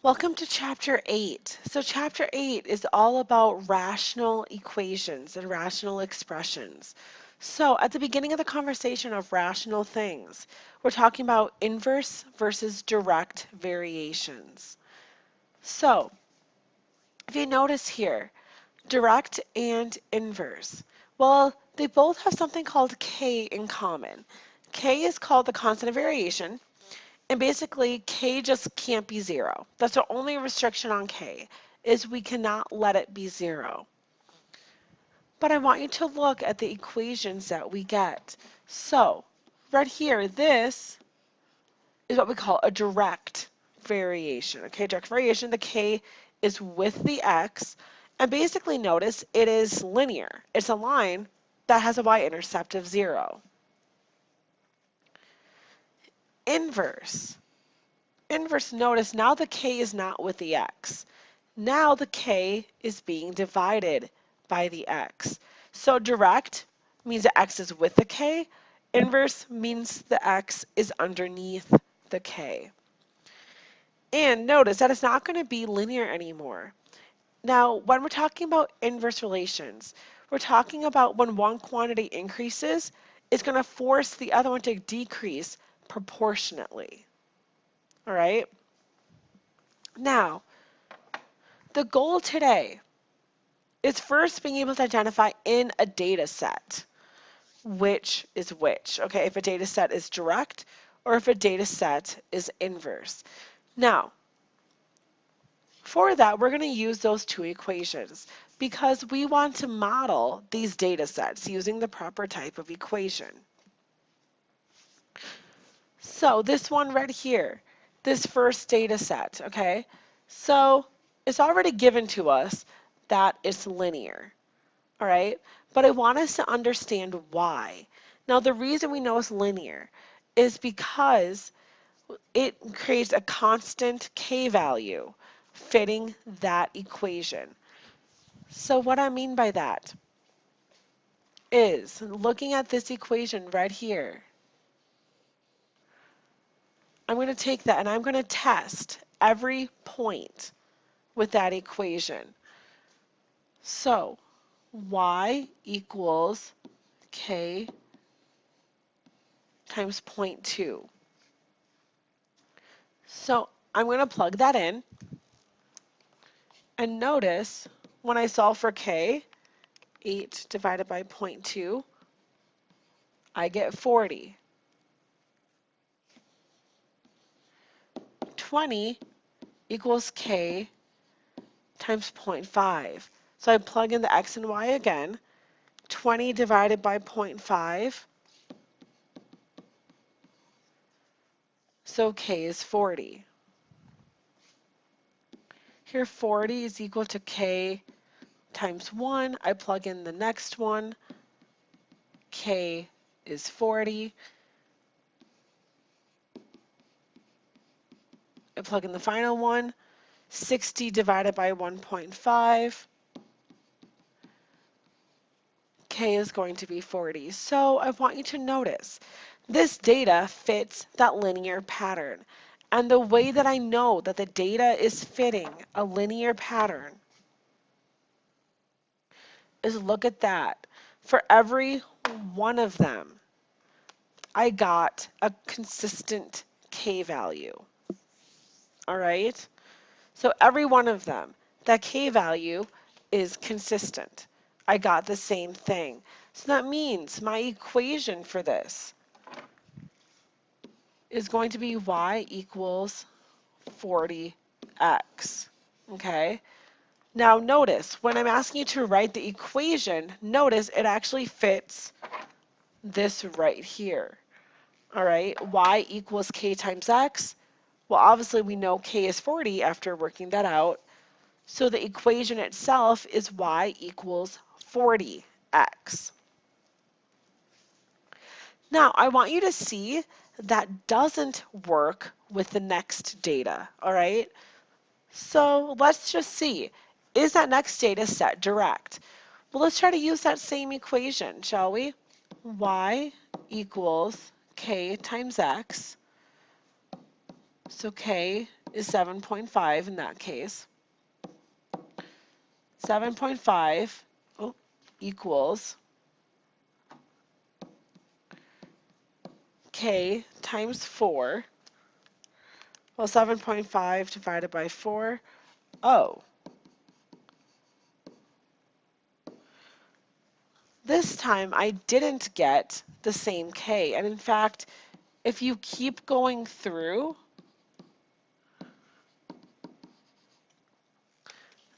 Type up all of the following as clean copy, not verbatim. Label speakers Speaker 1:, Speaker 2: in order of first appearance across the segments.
Speaker 1: Welcome to Chapter 8. So Chapter 8 is all about rational equations and rational expressions. So at the beginning of the conversation of rational things, we're talking about inverse versus direct variations. So if you notice here, direct and inverse, well, they both have something called k in common. K is called the constant of variation. And basically, k just can't be 0. That's the only restriction on k, is we cannot let it be 0. But I want you to look at the equations that we get. So, right here, this is what we call a direct variation. Okay, direct variation, the k is with the x. And basically, notice it is linear. It's a line that has a y-intercept of 0. Inverse. Inverse, notice now the k is not with the x. Now the k is being divided by the x. So direct means the x is with the k. Inverse means the x is underneath the k. And notice that it's not going to be linear anymore. Now, when we're talking about inverse relations, we're talking about when one quantity increases, it's going to force the other one to decrease proportionately. All right? Now, the goal today is first being able to identify in a data set which is which, okay, if a data set is direct or if a data set is inverse. Now, for that, we're going to use those two equations because we want to model these data sets using the proper type of equation. So this one right here, this first data set, okay, so it's already given to us that it's linear. All right, but I want us to understand why. Now, the reason we know it's linear is because it creates a constant k value fitting that equation. So what I mean by that is looking at this equation right here, I'm going to take that and I'm going to test every point with that equation. So y equals k times 0.2. So I'm going to plug that in, and notice when I solve for k, 8 divided by 0.2, I get 40. 20 equals k times 0.5. So I plug in the x and y again. 20 divided by 0.5, so k is 40. Here 40 is equal to k times 1. I plug in the next one. K is 40. I plug in the final one. 60 divided by 1.5. K is going to be 40. So I want you to notice this data fits that linear pattern. And the way that I know that the data is fitting a linear pattern is look at that. For every one of them, I got a consistent K value. All right? So every one of them, that K value is consistent. I got the same thing. So that means my equation for this is going to be y equals 40x. Okay? Now notice, when I'm asking you to write the equation, notice it actually fits this right here. All right? Y equals k times x. Well, obviously we know k is 40 after working that out. So the equation itself is y equals 40x. Now, I want you to see that doesn't work with the next data, all right? So let's just see, is that next data set direct? Well, let's try to use that same equation, shall we? Y equals k times x. So K is 7.5 in that case. 7.5 equals K times 4. Well, 7.5 divided by 4. Oh, this time I didn't get the same K. And in fact, if you keep going through,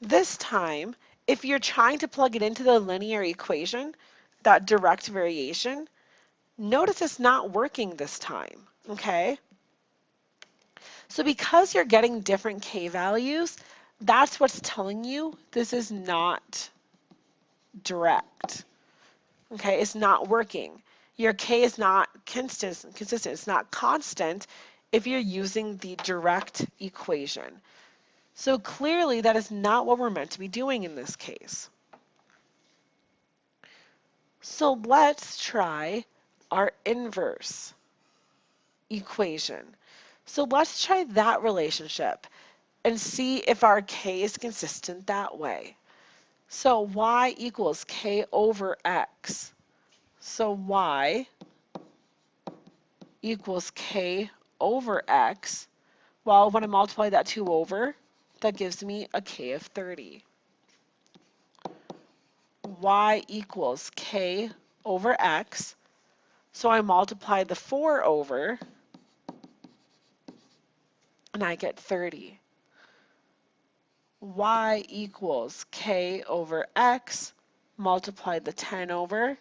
Speaker 1: this time, if you're trying to plug it into the linear equation, that direct variation, notice it's not working this time, okay? So because you're getting different K values, that's what's telling you this is not direct, okay? It's not working. Your K is not consistent. It's not constant if you're using the direct equation. So clearly that is not what we're meant to be doing in this case. So let's try our inverse equation. So let's try that relationship and see if our K is consistent that way. So y equals K over x. So y equals K over x. Well, when I multiply that 2 over, that gives me a K of 30. Y equals K over x. So I multiply the 4 over, and I get 30. Y equals K over x, multiply the 10 over.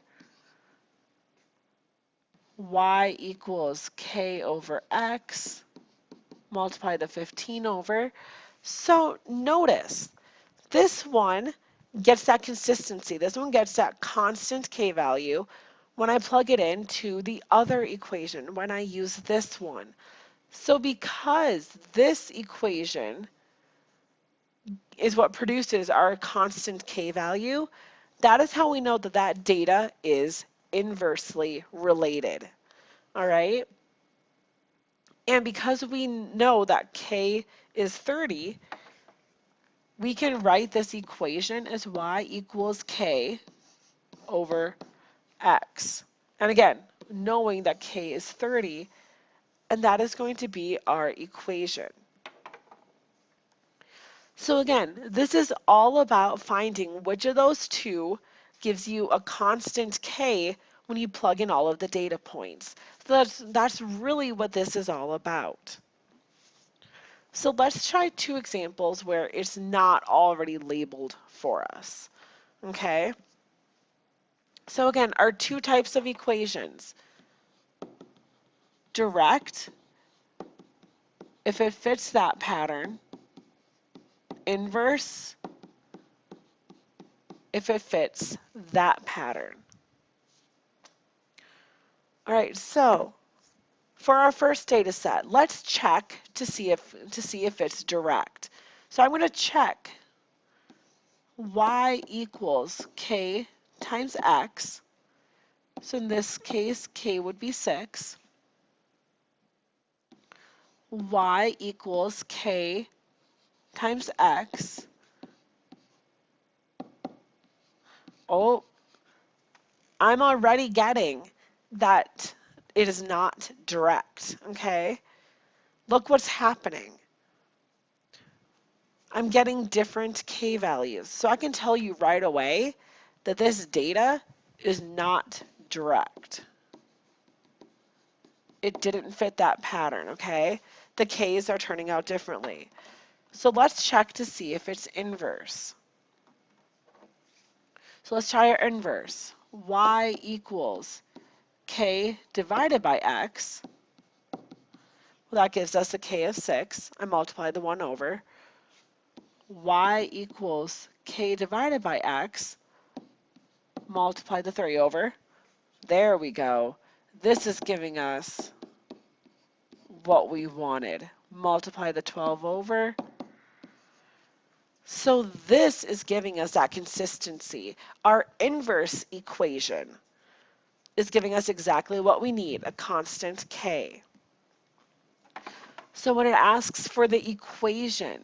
Speaker 1: Y equals K over x, multiply the 15 over. So notice, this one gets that consistency. This one gets that constant K value when I plug it into the other equation, when I use this one. So because this equation is what produces our constant K value, that is how we know that that data is inversely related. All right? And because we know that K is 30, we can write this equation as y equals K over x. And again, knowing that K is 30, and that is going to be our equation. So again, this is all about finding which of those two gives you a constant K when you plug in all of the data points. So that's really what this is all about. So let's try two examples where it's not already labeled for us. Okay? So again, our two types of equations. Direct, if it fits that pattern. Inverse, if it fits that pattern. All right, so for our first data set, let's check to see if it's direct. So I'm going to check y equals K times x. So in this case, K would be 6. Y equals K times x. Oh, I'm already getting that it is not direct, okay? Look what's happening. I'm getting different K values. So I can tell you right away that this data is not direct. It didn't fit that pattern, okay? The K's are turning out differently. So let's check to see if it's inverse. So let's try our inverse. Y equals K divided by x. Well, that gives us a K of 6. I multiply the 1 over. Y equals K divided by x. Multiply the 3 over. There we go. This is giving us what we wanted. Multiply the 12 over. So this is giving us that consistency. Our inverse equation is giving us exactly what we need, a constant K. So when it asks for the equation,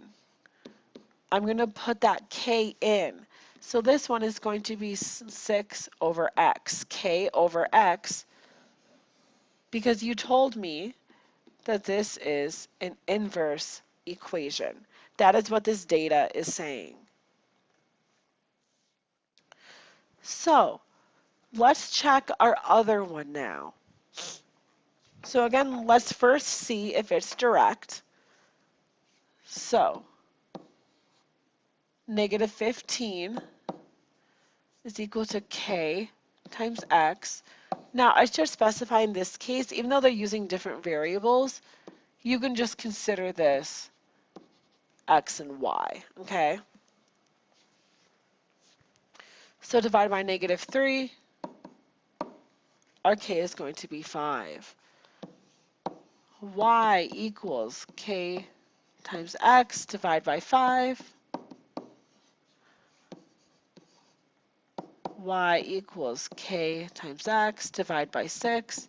Speaker 1: I'm going to put that k in. So this one is going to be 6 over x, k over x, because you told me that this is an inverse equation. That is what this data is saying. So let's check our other one now. So again, let's first see if it's direct. So negative 15 is equal to k times x. Now I should specify in this case, even though they're using different variables, you can just consider this x and y, okay? So divided by negative 3, our k is going to be 5. Y equals k times x divided by 5. Y equals k times x divided by 6.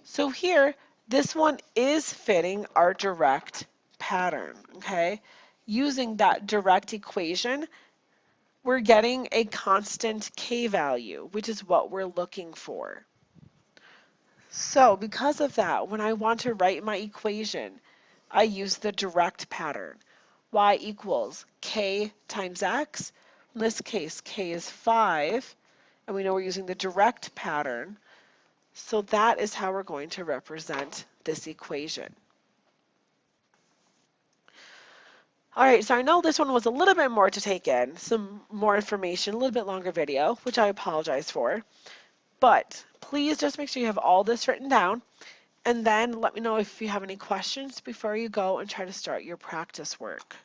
Speaker 1: So here, this one is fitting our direct pattern, okay? Using that direct equation, we're getting a constant k value, which is what we're looking for. So because of that, when I want to write my equation, I use the direct pattern. Y equals k times x. In this case, k is 5, and we know we're using the direct pattern. So that is how we're going to represent this equation. All right, so I know this one was a little bit more to take in, some more information, a little bit longer video, which I apologize for. But please just make sure you have all this written down, and then let me know if you have any questions before you go and try to start your practice work.